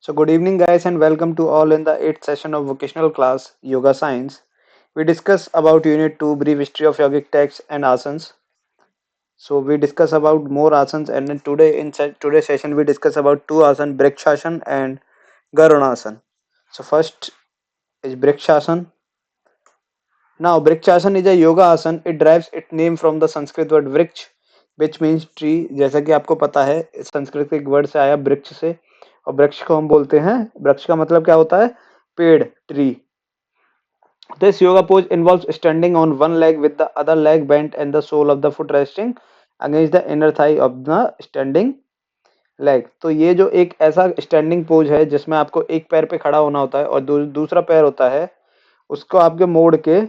So, good evening, guys, and welcome to all in the eighth session of vocational class Yoga Science. We discuss about Unit 2 brief history of yogic texts and asanas. So, we discuss about more asanas, and then today in today's session we discuss about two asanas, Brikshasana and Garunasana. So, first is Brikshasana. Now, Brikshasana is a yoga asana. It derives its name from the Sanskrit word vriksh, which means tree. जैसा कि आपको पता है संस्कृत के एक word से आया वृक्ष से, और वृक्ष को हम बोलते हैं, वृक्ष का मतलब क्या होता है? पेड़, tree. This yoga pose involves standing on one leg with the other leg bent and the sole of the foot resting against the inner thigh of the standing leg. तो ये जो एक ऐसा स्टैंडिंग पोज है जिसमें आपको एक पैर पे खड़ा होना होता है और दूसरा पैर होता है उसको आपके मोड़ के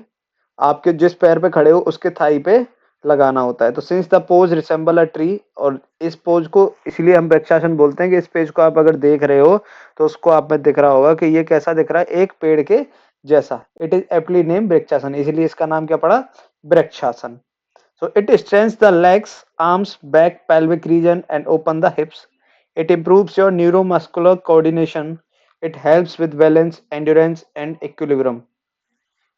आपके जिस पैर पे खड़े हो उसके थाई पे लगाना होता है. तो since the pose resemble a tree, और इस पोज को इसलिए हम वृक्षासन बोलते हैं कि इस पेज को आप अगर देख रहे हो तो उसको आप में दिख रहा होगा कि ये कैसा दिख रहा है, एक पेड़ के जैसा. It is aptly name vrikshasana, इसलिए इसका नाम क्या पड़ा? Vrikshasana. So it strengthens the legs, arms, back, pelvic region and open the hips. It improves your neuromuscular coordination. It helps with balance, endurance and equilibrium.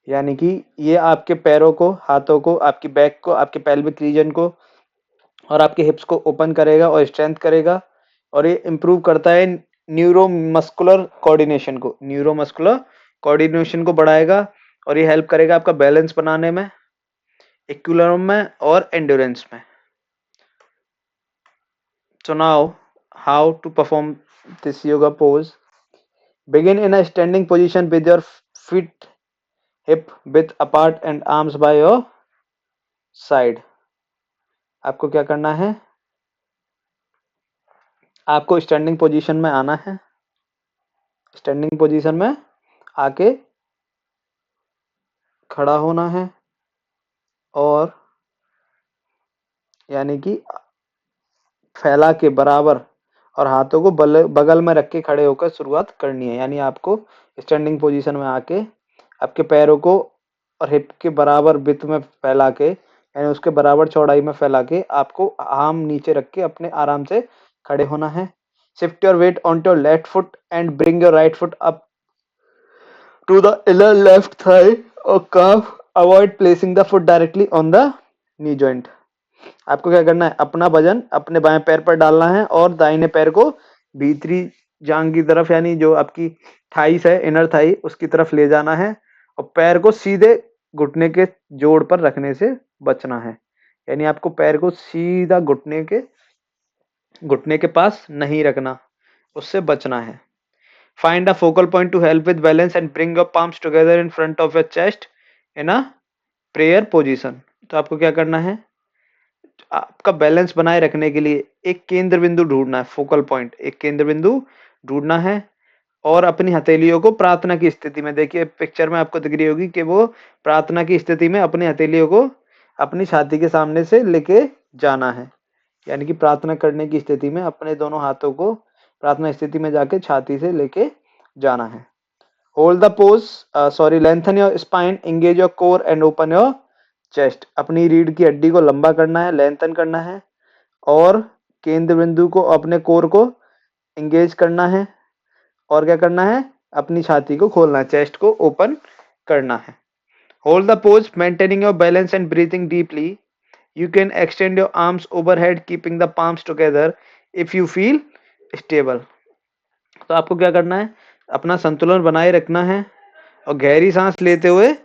यानी कि ये आपके पैरों को, हाथों को, आपकी बैक को, आपके पेल्विक रीजन को और आपके हिप्स को ओपन करेगा और स्ट्रेंथ करेगा, और ये इंप्रूव करता है न्यूरोमस्कुलर कोऑर्डिनेशन को बढ़ाएगा, और ये हेल्प करेगा आपका बैलेंस बनाने में, इक्विलिब्रियम में और एंड्योरेंस में. So now, how to perform this yoga pose? Begin in a standing position with your feet hip width apart and arms by your side. आपको क्या करना है? आपको स्टैंडिंग पोजीशन में आना है. स्टैंडिंग पोजीशन में आके खड़ा होना है, और यानी कि फैला के बराबर और हाथों को बगल में रख के खड़े होकर शुरुआत करनी है. यानी आपको स्टैंडिंग पोजीशन में आके आपके पैरों को और हिप के बराबर विड्थ में फैला के, यानी उसके बराबर चौड़ाई में फैला के आपको आर्म नीचे रख के अपने आराम से खड़े होना है. Shift your weight on your left foot and bring your right foot up to the inner left thigh or calf. Avoid placing the foot directly on the knee joint. आपको क्या करना है? अपना वजन अपने बाएं पैर पर डालना है और दाहिने पैर को भीतरी जांग की तरफ, यानी जो आपकी थाइस है, इनर थाई, उसकी तरफ ले जाना है, और पैर को सीधे घुटने के जोड़ पर रखने से बचना है. यानी आपको पैर को सीधा घुटने के पास नहीं रखना, उससे बचना है. Find a focal point two help with balance and bring your palms together in front of your chest in a prayer position. तो आपको क्या करना है? आपका बैलेंस बनाए रखने के लिए एक केंद्र बिंदु ढूंढना है. फोकल पॉइंट, एक केंद्र बिंदु ढूंढना है, और अपनी हथेलियों को प्रार्थना की स्थिति में, देखिए पिक्चर में आपको दिख रही होगी कि वो प्रार्थना की स्थिति में अपनी हथेलियों को अपनी छाती के सामने से लेके जाना है. यानी कि प्रार्थना करने की स्थिति में अपने दोनों हाथों को प्रार्थना स्थिति में जाके छाती से लेके जाना है. Hold the pose, lengthen your spine, engage your core and open your chest. अपनी रीढ़ की हड्डी को लंबा करना है, लेंथन करना है, और केंद्र बिंदु को, अपने कोर को एंगेज करना है, और क्या करना है? अपनी छाती को खोलना है, चेस्ट को ओपन करना है. Hold the pose maintaining your balance and breathing deeply. You can extend your arms overhead keeping the palms together if you feel stable. तो आपको क्या करना है? अपना संतुलन बनाए रखना है और गहरी सांस लेते हुए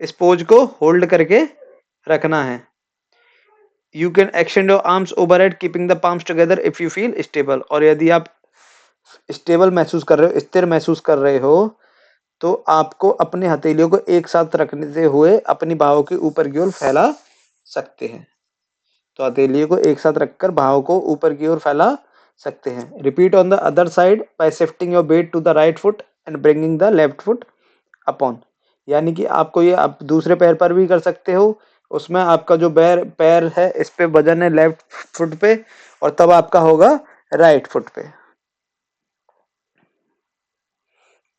इस पोज को होल्ड करके रखना है. You can extend your arms overhead keeping the palms together if you feel stable. और यदि आप स्टेबल महसूस कर रहे हो, स्थिर महसूस कर रहे हो, तो आपको अपने हथेलियों को एक साथ रखते हुए अपनी बाहों के ऊपर की ओर फैला सकते हैं. तो हथेलियों को एक साथ रखकर बाहों को ऊपर की ओर फैला सकते हैं. Repeat on the other side by shifting your weight to the right foot and bringing the left foot upon. यानी कि आपको ये आप दूसरे पैर पर भी कर सकते हो. उसमें आपका जो पैर है इस पे वजन है लेफ्ट फुट पे, और तब आपका होगा राइट फुट पे.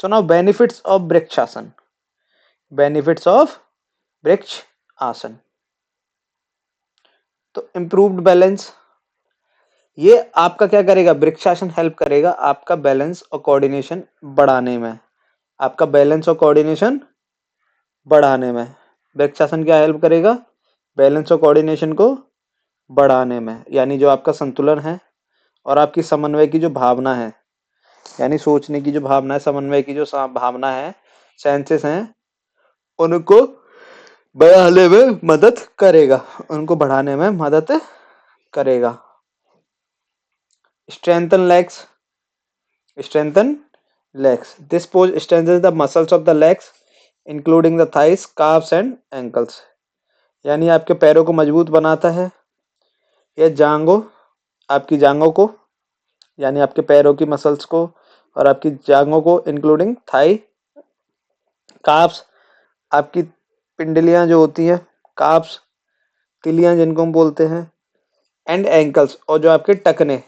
So now benefits of Brikshasana. Benefits of Brikshasana. तो improved balance, ये आपका क्या करेगा, वृक्षासन हेल्प करेगा आपका बैलेंस और कोऑर्डिनेशन बढ़ाने में, आपका बैलेंस और कोऑर्डिनेशन बढ़ाने में। वृक्षासन क्या हेल्प करेगा, बैलेंस और कोऑर्डिनेशन को बढ़ाने में, यानी जो आपका संतुलन है और आपकी समन्वय की जो भावना है, यानी सोचने की जो भावना है, समन्वय की जो भावना है, सेंसेस हैं, उनको बढ़ाने में मदद करेगा, उनको बढ़ाने में मदद करेगा। Strengthen legs, strengthen legs. This pose strengthens the muscles of the legs, including the thighs, calves and ankles. यानी आपके पैरों को मजबूत बनाता है, यह जांघों, आपकी जांघों को, यानी आपके पैरों की मसल्स को और आपकी जांघों को, इंक्लूडिंग थाई, काफ्स, आपकी पिंडलियां जो होती हैं, काफ्स, तिलियां जिनको हम बोलते हैं, एंड एंकल्स, और जो आपके टखने,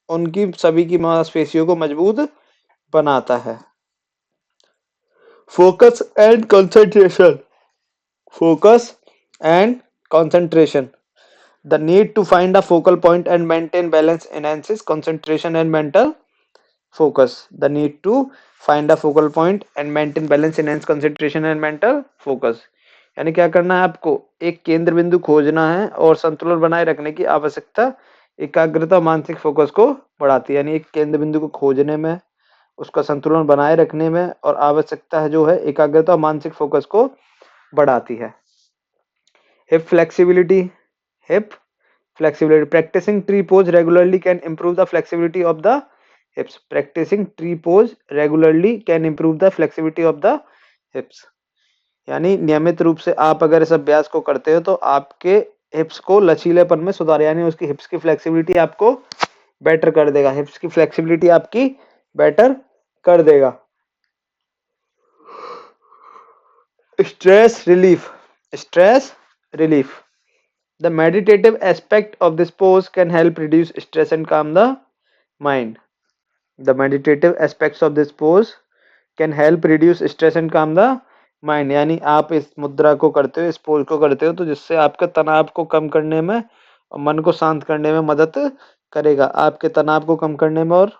उनकी सभी की मांसपेशियों को मजबूत बनाता है। Focus and concentration, focus and concentration. The need to find a focal point and maintain balance enhances concentration and mental focus. The need to find a focal point and maintain balance enhance concentration and mental focus. यानी क्या करना है आपको, एक केंद्र बिंदु खोजना है और संतुलन बनाए रखने की आवश्यकता एकाग्रता मानसिक फोकस को बढ़ाती है। यानी एक केंद्र बिंदु को खोजने में, उसका संतुलन बनाए रखने में और आवश्यकता है जो है एकाग्रता मानसिक फोकस को बढ़ाती है। Hip flexibility, hip flexibility. Practicing tree pose regularly can improve the flexibility of the hips. Practicing tree pose regularly can improve the flexibility of the hips. यानी नियमित रूप से आप अगर इस अभ्यास को करते हो तो आपके हिप्स को लचीलेपन में सुधार, यानी उसकी हिप्स की फ्लेक्सिबिलिटी आपको बेटर कर देगा, हिप्स की फ्लेक्सिबिलिटी आपकी बेटर कर देगा। Stress relief, stress relief. The meditative aspect of this pose can help reduce stress and calm the mind. The meditative aspects of this pose can help reduce stress and calm the mind. यानी आप इस मुद्रा को करते हो, इस pose को करते हो तो जिससे आपके तनाव को कम करने में और मन को शांत करने में मदद करेगा, आपके तनाव को कम करने में और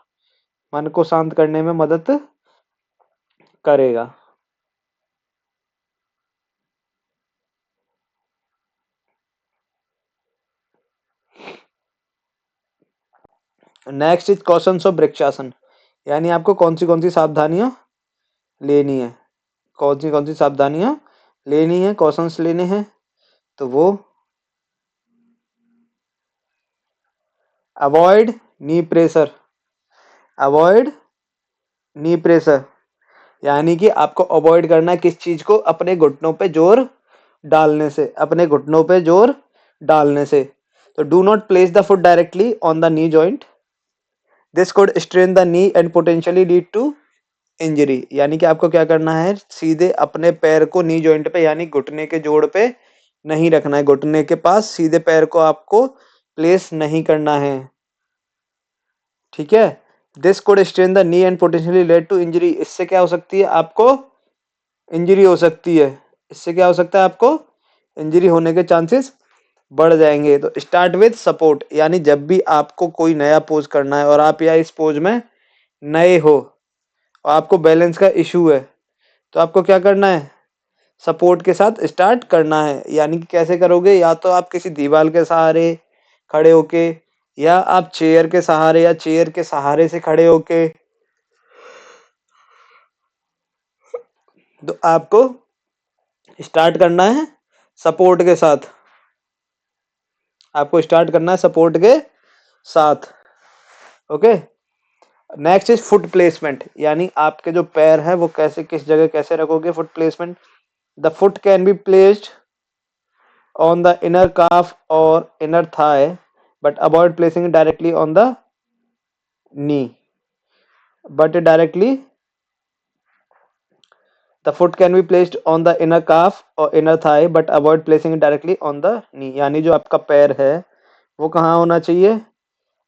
मन को शांत करने में मदद करेगा। Next is cautions of vrikshasana, यानी आपको कौन सी सावधानियां लेनी है, कौन सी सावधानियां लेनी है, कॉशंस लेने हैं, तो वो अवॉइड नी प्रेशर, अवॉइड नी प्रेशर, यानी कि आपको अवॉइड करना है किस चीज को, अपने घुटनों पे जोर डालने से, अपने घुटनों पे जोर डालने से। तो do not place the foot directly on the knee joint, this could strain the knee and potentially lead to injury. यानी कि आपको क्या करना है, सीधे अपने पैर को नी जॉइंट पे यानी घुटने के जोड़ पे नहीं रखना है, घुटने के पास सीधे पैर को आपको प्लेस नहीं करना है, ठीक है। This could strain the knee and potentially lead to injury, इससे क्या हो सकती है, आपको इंजरी हो सकती है, इससे क्या हो सकता है, आपको इंजरी होने के चांसेस बढ़ जाएंगे। तो स्टार्ट विद सपोर्ट, यानी जब भी आपको कोई नया पोज करना है और आप या इस पोज में नए हो और आपको बैलेंस का इशू है, तो आपको क्या करना है, सपोर्ट के साथ स्टार्ट करना है। यानी कि कैसे करोगे, या तो आप किसी दीवार के सहारे खड़े होके, या आप चेयर के सहारे या चेयर के सहारे से खड़े होके, तो आपको स्टार्ट करना है सपोर्ट के साथ, आपको स्टार्ट करना है सपोर्ट के साथ, okay. Next is foot placement, यानी आपके जो पैर है वो कैसे, किस जगह कैसे रखोगे, foot placement. The foot can be placed on the inner calf or inner thigh, but avoid placing it directly on the knee. But directly, the foot can be placed on the inner calf or inner thigh, but avoid placing it directly on the knee. यानी जो आपका पैर है वो कहाँ होना चाहिए,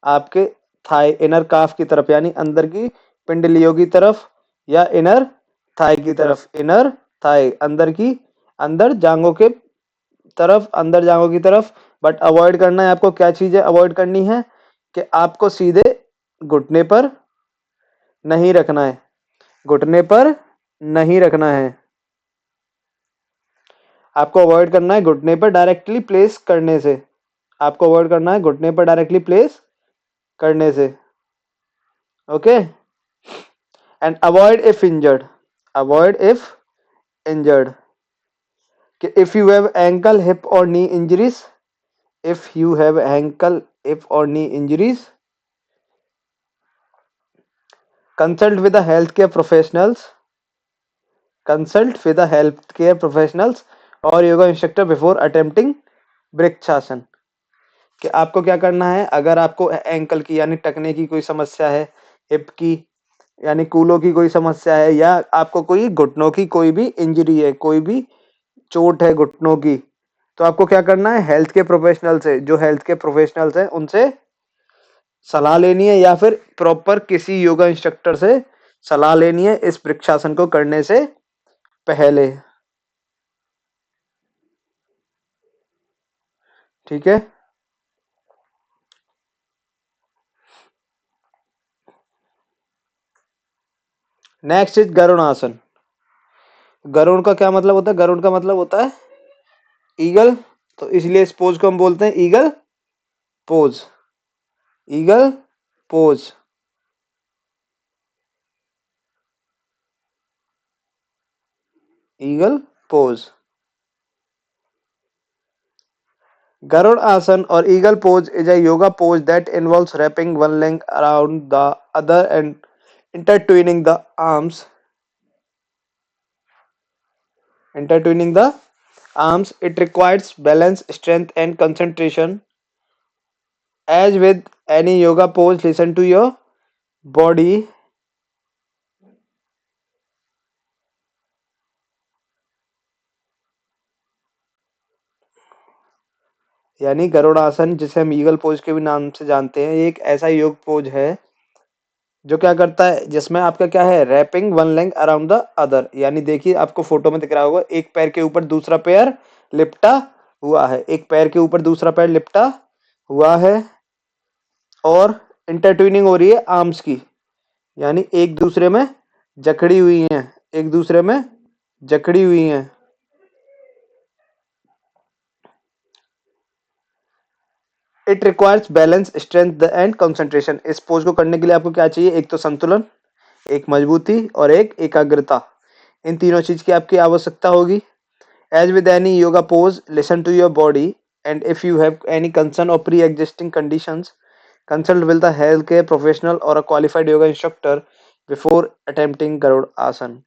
आपके थाई इनर काफ की तरफ, यानी अंदर की पिंडलियों की तरफ, या इनर थाई की तरफ, इनर थाई अंदर की, अंदर जांघों के तरफ, अंदर जांघों की तरफ। बट अवॉइड करना है आपको, क्या चीजें अवॉइड करनी है, कि आपको सीधे घुटने पर नहीं रखना है, घुटने पर नहीं रखना है, आपको अवॉइड करना है घुटने पर डायरेक्टली प्लेस करने से, आपको अवॉइड करना है घुटने पर डायरेक्टली प्लेस करने से। Okay, and avoid if injured, avoid if injured, कि if you have ankle hip or knee injuries, if you have ankle, hip or knee injuries, consult with the healthcare professionals, consult with the healthcare professionals और yoga instructor before attempting vrikshasana. कि आपको क्या करना है, अगर आपको ankle की यानी टकने की कोई समस्या है, हिप की यानी कूलों की कोई समस्या है, या आपको कोई घुटनों की कोई भी इंजरी है, कोई भी चोट है घुटनों की, तो आपको क्या करना है, हेल्थ के प्रोफेशनल से, जो हेल्थ के प्रोफेशनल्स हैं उनसे सलाह लेनी है, या फिर प्रॉपर किसी योगा इंस्ट्रक्टर से सलाह लेनी है इस वृक्षासन को करने से पहले। ठीक है, नेक्स्ट इज गरुड़ आसन। गरुड़ का क्या मतलब होता है, गरुड़ का मतलब होता है ईगल, तो इसलिए इस पोज को हम बोलते हैं eagle pose, eagle pose. Eagle pose, गरुड़ आसन और eagle pose is a yoga pose that involves wrapping one leg around the other and intertwining the arms, intertwining the arms. It requires balance, strength and concentration. As with any yoga pose, listen to your body. यानी गरुड़ासन, जिसे हम eagle pose के भी नाम से जानते हैं, ये एक ऐसा योग पोज है जो क्या करता है, जिसमें आपका क्या है, wrapping one leg around the other. यानी देखिए आपको फोटो में दिख रहा होगा, एक पैर के ऊपर दूसरा पैर लिपटा हुआ है, एक पैर के ऊपर दूसरा पैर लिपटा हुआ है, और इंटरट्विनिंग हो रही है आर्म्स की, यानी एक दूसरे में जकड़ी हुई हैं, एक दूसरे में जकड़ी हुई हैं। It requires balance, strength and concentration. इस पोज को करने के लिए आपको क्या चाहिए, एक तो संतुलन, एक मजबूती और एक एकाग्रता, इन तीनों चीज की आपकी आवश्यकता होगी। As with any yoga pose, listen to your body and if you have any concern or pre existing conditions, consult with the health care professional or a qualified yoga instructor before attempting Garudasana.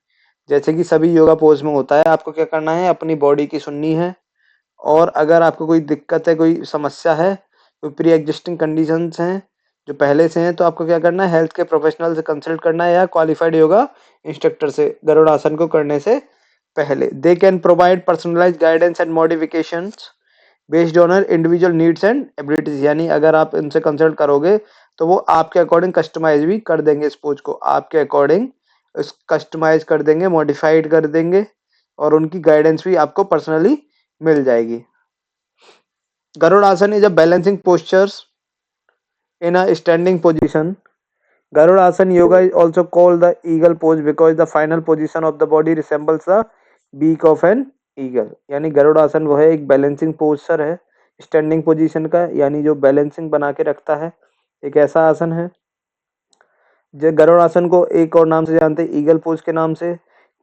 जैसे कि सभी yoga pose में होता है, आपको क्या करना है, अपनी बॉडी की सुननी है, और अगर आपको कोई दिक्कत है, कोई समस्या है, कोई प्री एग्जिस्टिंग कंडीशंस हैं जो पहले से हैं, तो आपको क्या करना है, हेल्थ के प्रोफेशनल से कंसल्ट करना है या क्वालिफाइड योगा इंस्ट्रक्टर से गरुड़ आसन को करने से पहले। They can provide personalised guidance and modifications based on individual needs and abilities. यानी अगर आप इनसे कंसल्ट करोगे तो वो आपके अकॉर्डिंग कस्टमाइज भी कर देंगे, इस पोज को आपके अकॉर्डिंग कस्टमाइज कर देंगे, मॉडिफाइड कर देंगे, और उनकी गाइडेंस भी आपको पर्सनली मिल जाएगी। गरुड़ आसन is a balancing postures in a standing position. Garud Asana yoga is also called the eagle pose because the final position of the body resembles the beak of an eagle. यानी गरुड़ आसन वो है एक balancing posture है standing position का, यानी जो balancing बना के रखता है, एक ऐसा आसन है। जो गरुड़ आसन को एक और नाम से जानते हैं, ईगल पोज के नाम से।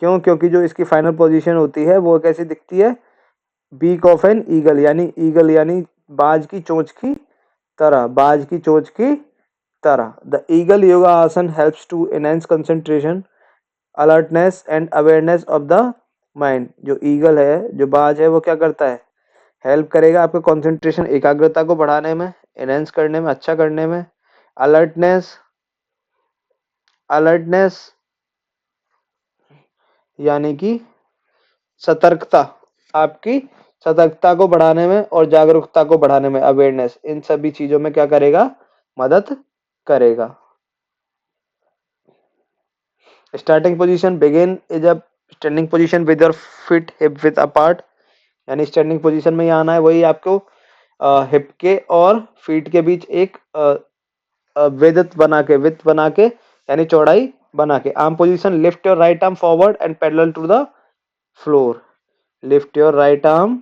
क्यों? क्योंकि जो इसकी फाइनल पोजीशन होती है वो कैसी दिखती है, बीक ऑफ एन ईगल, यानी ईगल यानी बाज की चोंच की तरह, बाज की चोंच की तरह। The eagle yoga asana helps to enhance concentration, alertness and awareness of the mind. जो ईगल है, जो बाज है, वो क्या करता है, हेल्प करेगा आपके कंसंट्रेशन, एकाग्रता को बढ़ाने में, एनहांस करने में, अच्छा करने में। अलर्टनेस, अलर्टनेस यानी कि सतर्कता, आपकी सतर्कता को बढ़ाने में और जागरूकता को बढ़ाने में, अवेयरनेस, इन सभी चीजों में क्या करेगा, मदद करेगा। Starting position, begin is a standing position with your feet hip with apart. यानी स्टैंडिंग पोजीशन में ही आना है, वही आपको हिप के और फीट के बीच एक विथ बना के यानी चौड़ाई बना के। Arm position, lift your right arm forward and parallel to the floor. Lift your right arm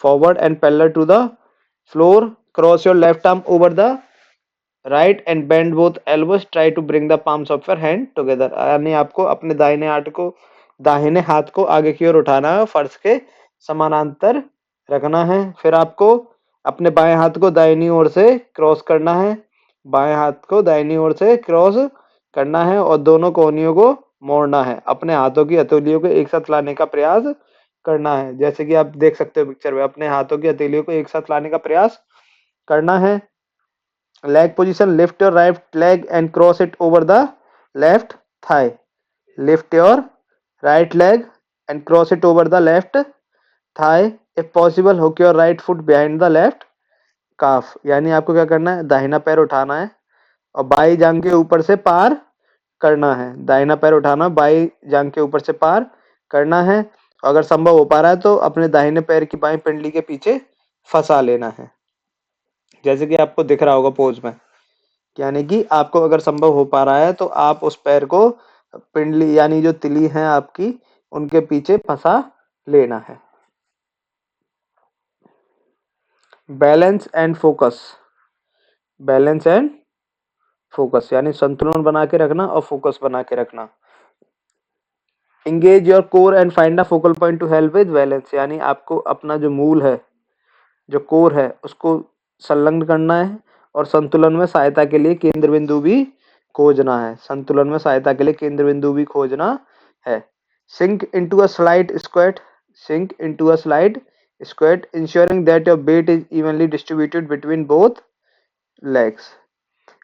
forward and parallel to the floor. Cross your left arm over the right and bend both elbows. Try to bring the palms of your hand together. यानी आपको अपने दाहिने हाथ को आगे की ओर उठाना है, फर्श के समानांतर रखना है। फिर आपको अपने बाएं हाथ को दाहिनी ओर से क्रॉस करना है, बाएं हाथ को दाहिनी ओर से क्रॉस करना है और दोनों कोहनियों को मोड़ना है। अपने हाथों की हथेलियों को एक साथ लाने का प्रयास करना है। जैसे कि आप देख सकते हो पिक्चर में, अपने हाथों की हथेलियों को एक साथ लाने का प्रयास करना है। Leg position, lift your right leg and cross it over the left thigh. Lift your right leg and cross it over the left thigh. If possible hook your right foot behind the left calf. यानी आपको क्या करना है, दाहिना पैर उठाना है और बाई जांघ के ऊपर से पार करना है। दाहिना पैर उठाना, बाई जांघ के ऊपर से पार करना है। अगर संभव हो पा रहा है तो अपने दाहिने पैर की बाएं पिंडली के पीछे फंसा लेना है, जैसे कि आपको दिख रहा होगा पोज में। यानी कि आपको अगर संभव हो पा रहा है तो आप उस पैर को पिंडली यानी जो तिली है आपकी, उनके पीछे फंसा लेना है। Balance and focus. Balance and focus यानी संतुलन बना के रखना और फोकस बना के रखना। Engage your core and find a focal point two help with balance. यानी आपको अपना जो मूल है, जो कोर है, उसको संलग्न करना है और संतुलन में सहायता के लिए केंद्र बिंदु भी खोजना है। संतुलन में सहायता के लिए केंद्र बिंदु भी खोजना है। Sink into a slight squat. Sink into a slight squat ensuring that your weight is evenly distributed between both legs.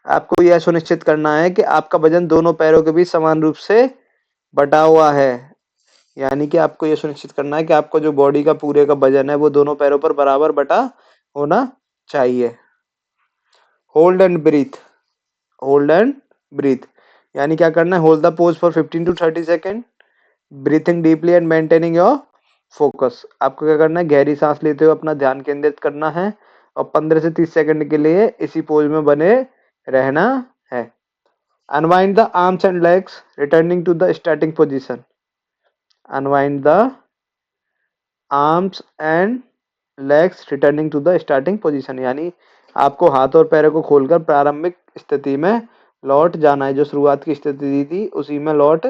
आपको यह सुनिश्चित करना है कि आपका वजन दोनों पैरों के बीच समान रूप से बटा हुआ है। यानी कि आपको यह सुनिश्चित करना है कि आपको जो बॉडी का पूरे का वजन है वो दोनों पैरों पर बराबर बटा होना चाहिए। Hold and breathe. Hold and breathe यानी क्या करना है, hold the pose for 15 to 30 second, breathing deeply and maintaining your focus. आपको क्या करना है, गहरी सांस लेते हुए अपना ध्यान केंद्रित करना है और 15 से 30 सेकंड के लिए इसी पोज में बने रहना है। Unwind the arms and legs returning to the starting position. Unwind the arms and legs returning to the starting position. यानी आपको हाथ और पैरों को खोलकर प्रारंभिक स्थिति में लौट जाना है। जो शुरुआत की स्थिति थी उसी में लौट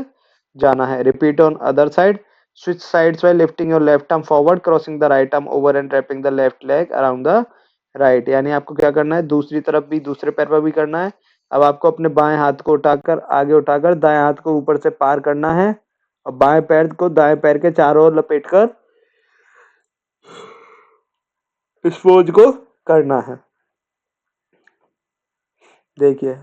जाना है। Repeat on other side. Switch sides by lifting your left arm forward, crossing the right arm over and wrapping the left leg around the right. यानी आपको क्या करना है, दूसरी तरफ भी, दूसरे पैर पर भी करना है। अब आपको अपने बाएं हाथ को उठाकर आगे उठाकर दाएं हाथ को ऊपर से पार करना है और बाएं पैर को दाएं पैर के चारों ओर लपेटकर इस पोज को करना है। देखिए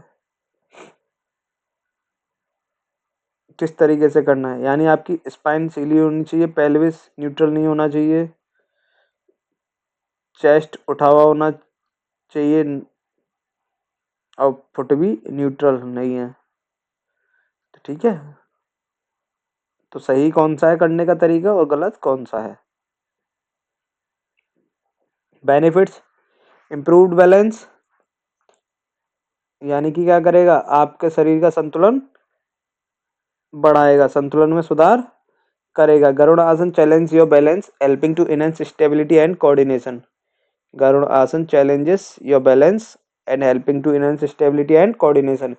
किस तरीके से करना है। यानी आपकी स्पाइन सीधी होनी चाहिए, पेल्विस न्यूट्रल नहीं होना चाहिए, चेस्ट उठा हुआ होना चाहिए और फुट भी न्यूट्रल नहीं है। तो ठीक है, तो सही कौन सा है करने का तरीका और गलत कौन सा है। बेनिफिट्स, इम्प्रूव्ड बैलेंस यानी कि क्या करेगा, आपके शरीर का संतुलन बढ़ाएगा, संतुलन में सुधार करेगा। Garudasana challenge your balance helping to enhance stability and coordination. Garudasana challenges your balance and helping to enhance stability and coordination.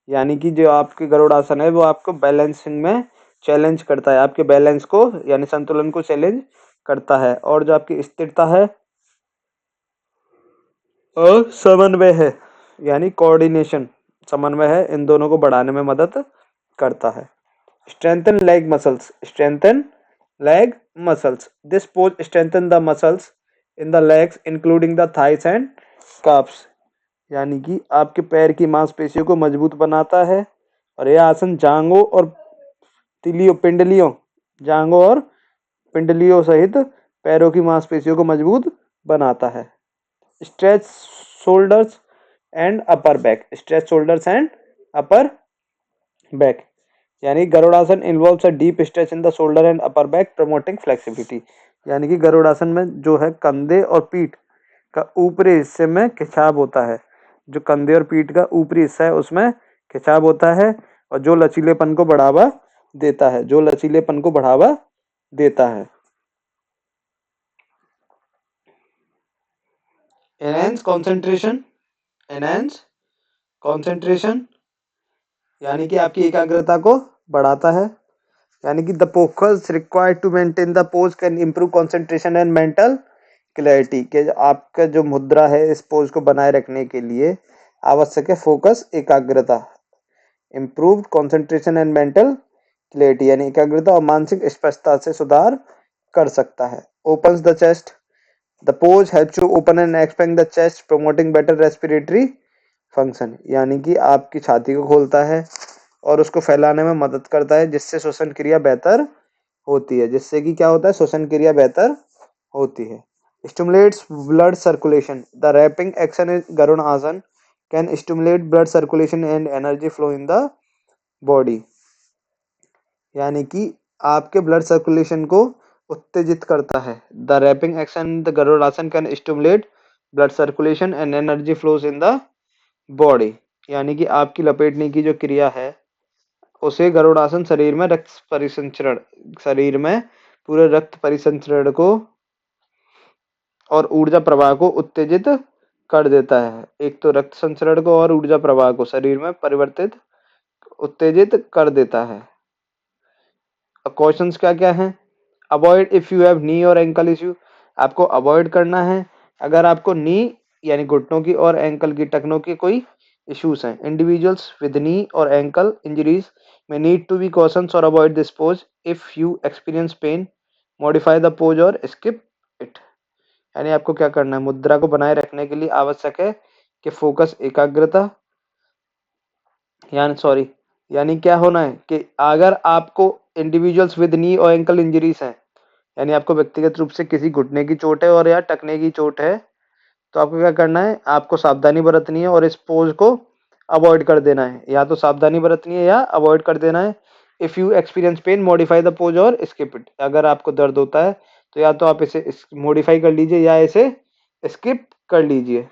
यानी कि जो आपके गरुड़ आसन है वो आपको बैलेंसिंग में चैलेंज करता है, आपके बैलेंस को यानी संतुलन को चैलेंज करता है। और जो आपकी स्थिरता है और समन्वय है यानी कोऑर्डिनेशन, समन्वय है, इन दोनों को बढ़ाने में मदद करता है। Strengthen leg muscles. Strengthen leg muscles. This pose strengthen the muscles in the legs including the thighs and carbs. यानी कि आपके पैर की मांसपेशियों को मजबूत बनाता है और यह आसन जांघों और जांघों और पिंडलियों सहित पैरों की मांसपेशियों को मजबूत बनाता है। Stretch shoulders and upper back. Stretch shoulders and upper back यानी Garudasana involves a deep stretch in the shoulder and upper back promoting flexibility. यानी कि गरुड़ासन में जो है कंधे और पीठ का ऊपरी हिस्से में खिंचाव होता है, जो कंधे और पीठ का ऊपरी हिस्सा है उसमें खिंचाव होता है और जो लचीलेपन को बढ़ावा देता है, जो लचीलेपन को बढ़ावा देता है। एनहांस कंसंट्रेशन, एनहांस कंसंट्रेशन यानी कि आपकी एकाग्रता को बढ़ाता है, यानी कि the focus required to maintain the pose can improve concentration and mental clarity, के आपका जो मुद्रा है इस पोज को बनाए रखने के लिए आवश्यक है फोकस, एकाग्रता, improved concentration and mental clarity यानी एकाग्रता और मानसिक स्पष्टता से सुधार कर सकता है। Opens the chest, the pose helps to open and expand the chest promoting better respiratory function, यानी कि आपकी छाती को खोलता है और उसको फैलाने में मदद करता है, जिससे श्वसन क्रिया बेहतर होती है, जिससे कि क्या होता है, श्वसन क्रिया बेहतर होती है। Stimulates blood circulation, the wrapping action is Garudasana can stimulate blood circulation and energy flow in the body, यानी कि आपके ब्लड सर्कुलेशन को उत्तेजित करता है। The wrapping action the Garudasana can stimulate blood circulation and energy flows in the body, यानी कि आपकी लपेटने की जो क्रिया है उसे गरुड़ासन शरीर में रक्त परिसंचरण, शरीर में पूरे रक्त परिसंचरण को और ऊर्जा प्रवाह को उत्तेजित कर देता है। एक तो रक्त संचरण को और ऊर्जा प्रवाह को शरीर में परिवर्तित उत्तेजित कर देता है। क्वेश्चंस क्या क्या हैं? अवॉइड इफ यू हैव नी और एंकल इश्यू, आपको अवॉइड करना है अगर आपको नी यानी घुटनों की और एंकल की टखनों की कोई इश्यूज हैं। इंडिविजुअल्स विद नी और ankle injuries may need to be cautious or avoid this pose. If you experience pain, modify the pose or skip it. यानी आपको क्या करना है, मुद्रा को बनाए रखने के लिए आवश्यक है कि फोकस, एकाग्रता यानी क्या होना है कि अगर आपको इंडिविजुअल्स विद नी और एंकल इंजरीज हैं, यानी आपको व्यक्तिगत रूप से किसी घुटने की चोट है और या टखने की चोट है, तो आपको क्या करना है, आपको सावधानी बरतनी है और इस पोज को अवॉइड कर देना है। या तो सावधानी बरतनी है या अवॉइड कर देना है। If you experience pen modify the pose और स्किप इट, अगर आपको दर्द होता है तो या तो आप इसे मॉडिफाई कर लीजिए या इसे स्किप कर लीजिए।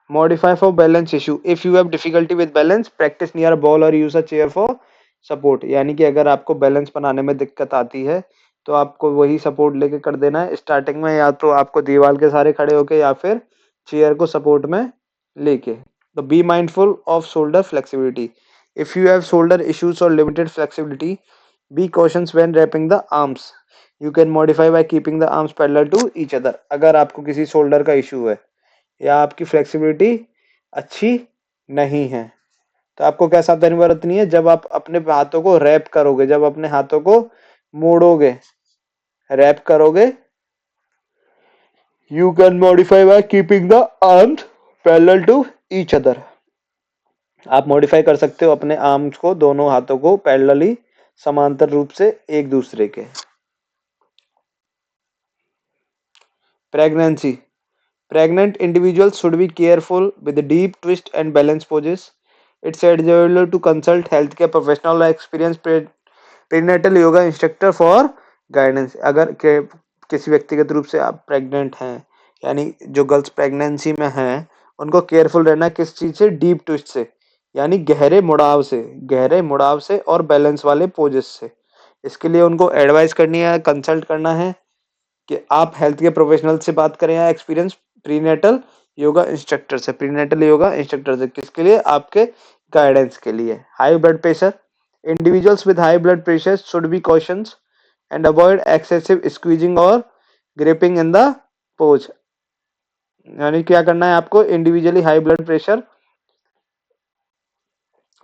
Modify for balance issue, if you have difficulty with balance practice near ball or use a chair for support, यानी कि अगर आपको बैलेंस बनाने में दिक्कत आती है तो आपको वही सपोर्ट लेके कर देना है स्टार्टिंग में, या तो आपको दीवार के सहारे खड़े होके या फिर चेयर को सपोर्ट में लेके। तो be mindful of shoulder flexibility, if you have shoulder issues or limited flexibility be cautious when wrapping the arms, you can modify by keeping the arms parallel to each other. अगर आपको किसी shoulder का issue है या आपकी flexibility अच्छी नहीं है तो आपको क्या सावधानी बरतनी है, जब आप अपने हाथों को रैप करोगे, जब अपने हाथों को मोड़ोगे, रैप करोगे, you can modify by keeping the arms parallel to each other, आप मॉडिफाई कर सकते हो अपने आर्म्स को, दोनों हाथों को पैरेलली, समांतर रूप से एक दूसरे के। Pregnancy, pregnant individuals should be careful with deep twist and balance poses. It's advisable to consult healthcare professional or experienced prenatal yoga instructor for guidance. अगर किसी व्यक्तिगत रूप से आप प्रेग्नेंट हैं, यानी जो गर्ल्स प्रेगनेंसी में हैं, उनको केयरफुल रहना किस चीज से, डीप ट्विस्ट से, यानी गहरे मुड़ाव से और बैलेंस वाले पोजेस से। इसके लिए उनको एडवाइस करनी है, कंसल्ट करना है कि आप हेल्थ के प्रोफेशनल से बात करें या एक्सपीरियंस प्रीनेटल योगा इंस्ट्रक्टर से, किसके लिए, आपके गाइडेंस के लिए। High blood pressure, individuals with high blood pressure should be cautions and avoid excessive squeezing और ग्रिपिंग इन द पोज, यानी क्या करना है आपको, इंडिविजुअली हाई ब्लड प्रेशर,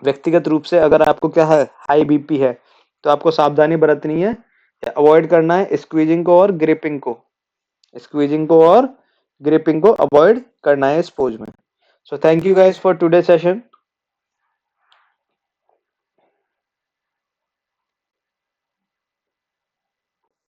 व्यक्तिगत रूप से अगर आपको क्या है, हाई बीपी है, तो आपको सावधानी बरतनी है, अवॉइड करना है स्क्वीजिंग को और ग्रिपिंग को, अवॉइड करना है इस पोज में। So thank you guys for today session.